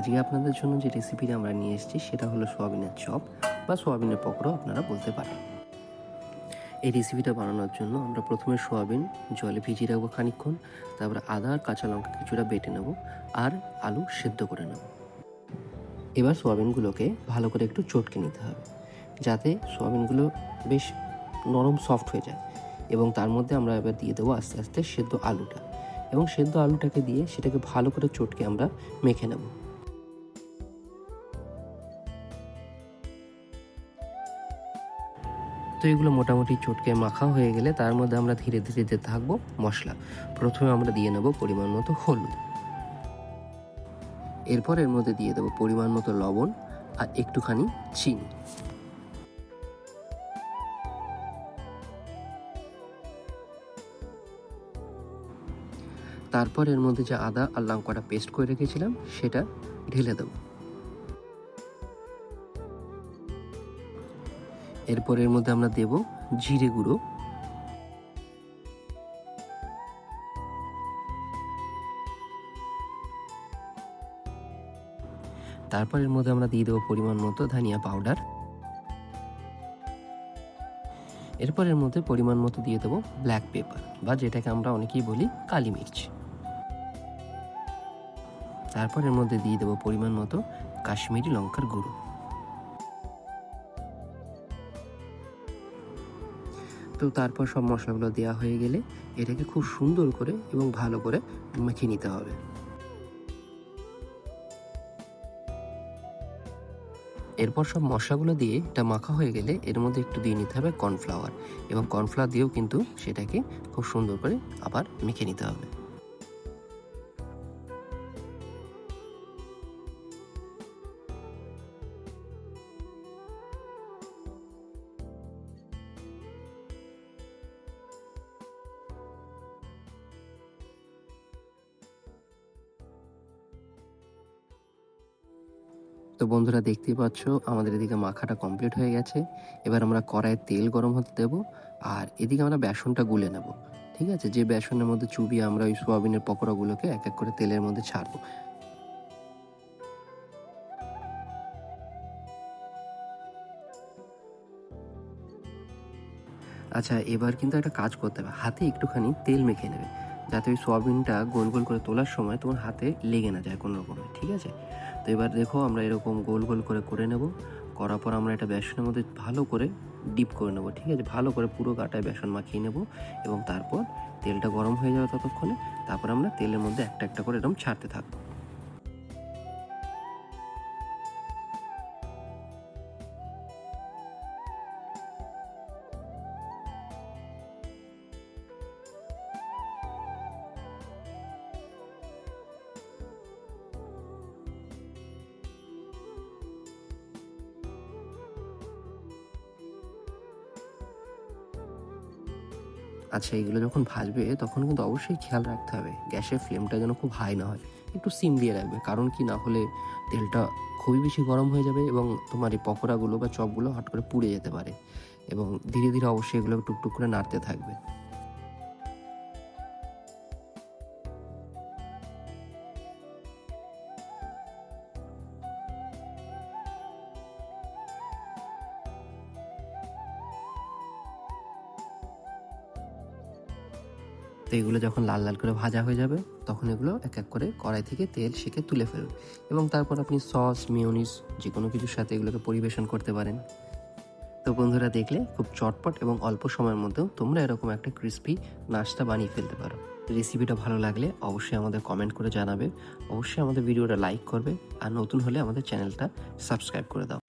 আজকে আপনাদের জন্য যে রেসিপিটা আমরা নিয়ে এসেছি সেটা হলো সোয়াবিনের চপ বা সোয়াবিনের পকোড়াও আপনারা বলতে পারেন। এই রেসিপিটা বানানোর জন্য আমরা প্রথমে সোয়াবিন জলে ভিজিয়ে রাখবো খানিকক্ষণ, তারপরে আদা আর কাঁচা লঙ্কা কিছুটা বেটে নেব আর আলু সেদ্ধ করে নেব। এবার সোয়াবিনগুলোকে ভালো করে একটু চটকে নিতে হবে যাতে সোয়াবিনগুলো বেশ নরম সফট হয়ে যায়, এবং তার মধ্যে আমরা এবার দিয়ে দেবো আস্তে আস্তে সেদ্ধ আলুটা, এবং সেদ্ধ আলুটাকে দিয়ে সেটাকে ভালো করে চটকে আমরা মেখে নেব। তো এগুলো মোটামুটি চটকে মাখা হয়ে গেলে তার মধ্যে আমরা ধীরে ধীরে দিতে থাকবো মশলা। প্রথমে আমরা দিয়ে নেব পরিমাণ মতো হলুদ, এরপর এর মধ্যে দিয়ে দেবো পরিমাণ মতো লবণ আর একটুখানি চিনি। তারপর এর মধ্যে যে আদা আর লঙ্কাটা পেস্ট করে রেখেছিলাম সেটা ঢেলে দেবো। এরপর এর মধ্যে আমরা দেব জিরে গুঁড়ো, তারপর এর মধ্যে আমরা দিয়ে দেবো পরিমাণ মতো ধনিয়া পাউডার, এরপর এর মধ্যে পরিমাণ মতো দিয়ে দেবো ব্ল্যাক পেপার বা যেটাকে আমরা অনেকেই বলি কালি মির্চ। তারপর এর মধ্যে দিয়ে দেবো পরিমাণ মতো কাশ্মীরি লঙ্কার গুঁড়ো। তো তারপর সব মশলাগুলো দেওয়া হয়ে গেলে এটাকে খুব সুন্দর করে এবং ভালো করে মেখে নিতে হবে। এরপর সব মশলাগুলো দিয়ে এটা মাখা হয়ে গেলে এর মধ্যে একটু দিয়ে নিতে হবে কর্নফ্লাওয়ার, এবং কর্নফ্লাওয়ার দিয়েও কিন্তু সেটাকে খুব সুন্দর করে আবার মেখে নিতে হবে। তো বন্ধুরা দেখতেই পাচ্ছ আমাদের এদিকে মাখাটা কমপ্লিট হয়ে গেছে। এবার আমরা কড়াইয়ে তেল গরম হতে দেবো আর এদিকে আমরা বেসনটা গুলে নেব। ঠিক আছে, যে বেসনের মধ্যে চুবিয়ে আমরা ওই সোয়াবিনের পকোড়াগুলোকে এক এক করে তেলের মধ্যে ছাড়বো। আচ্ছা, এবার কিন্তু একটা কাজ করতে হবে, হাতে একটুখানি তেল মেখে নেবে যাতে ওই সোয়াবিনটা গোল গোল করে তোলার সময় তোমার হাতে লেগে না যায় কোনো রকমে। ঠিক আছে, তো এবার দেখো আমরা এরকম গোল গোল করে নেব। করার পর আমরা এটা বেসনের মধ্যে ভালো করে ডিপ করে নেব। ঠিক আছে, ভালো করে পুরো গাটায় বেসন মাখিয়ে নেব, এবং তারপর তেলটা গরম হয়ে যাবে ততক্ষণে। তারপর আমরা তেলের মধ্যে একটা একটা করে এরকম ছাড়তে থাকবো। আচ্ছা, এগুলো যখন ভাজবে তখন কিন্তু অবশ্যই খেয়াল রাখতে হবে গ্যাসের ফ্লেমটা যেন খুব হাই না হয়, একটু সিম দিয়ে রাখবে। কারণ কি, না হলে তেলটা খুবই বেশি গরম হয়ে যাবে এবং তোমার এই পকোড়াগুলো বা চপগুলো হট করে পুড়ে যেতে পারে। এবং ধীরে ধীরে অবশ্যই এগুলো টুকটুক করে নাড়তে থাকবে। তো এগুলো যখন লাল লাল করে ভাজা হয়ে যাবে তখন এগুলো এক এক করে কড়াই থেকে তেল সেঁকে তুলে ফেলুন, এবং তারপর আপনি সস মিওনিজ যে কোনো কিছুর সাথে এগুলোকে পরিবেশন করতে পারেন। তো বন্ধুরা, দেখলে খুব চটপট এবং অল্প সময়ের মধ্যেও তোমরা এরকম একটা ক্রিস্পি নাস্তা বানিয়ে ফেলতে পারো। রেসিপিটা ভালো লাগলে অবশ্যই আমাদের কমেন্ট করে জানাবে, অবশ্যই আমাদের ভিডিওটা লাইক করবে, আর নতুন হলে আমাদের চ্যানেলটা সাবস্ক্রাইব করে দাও।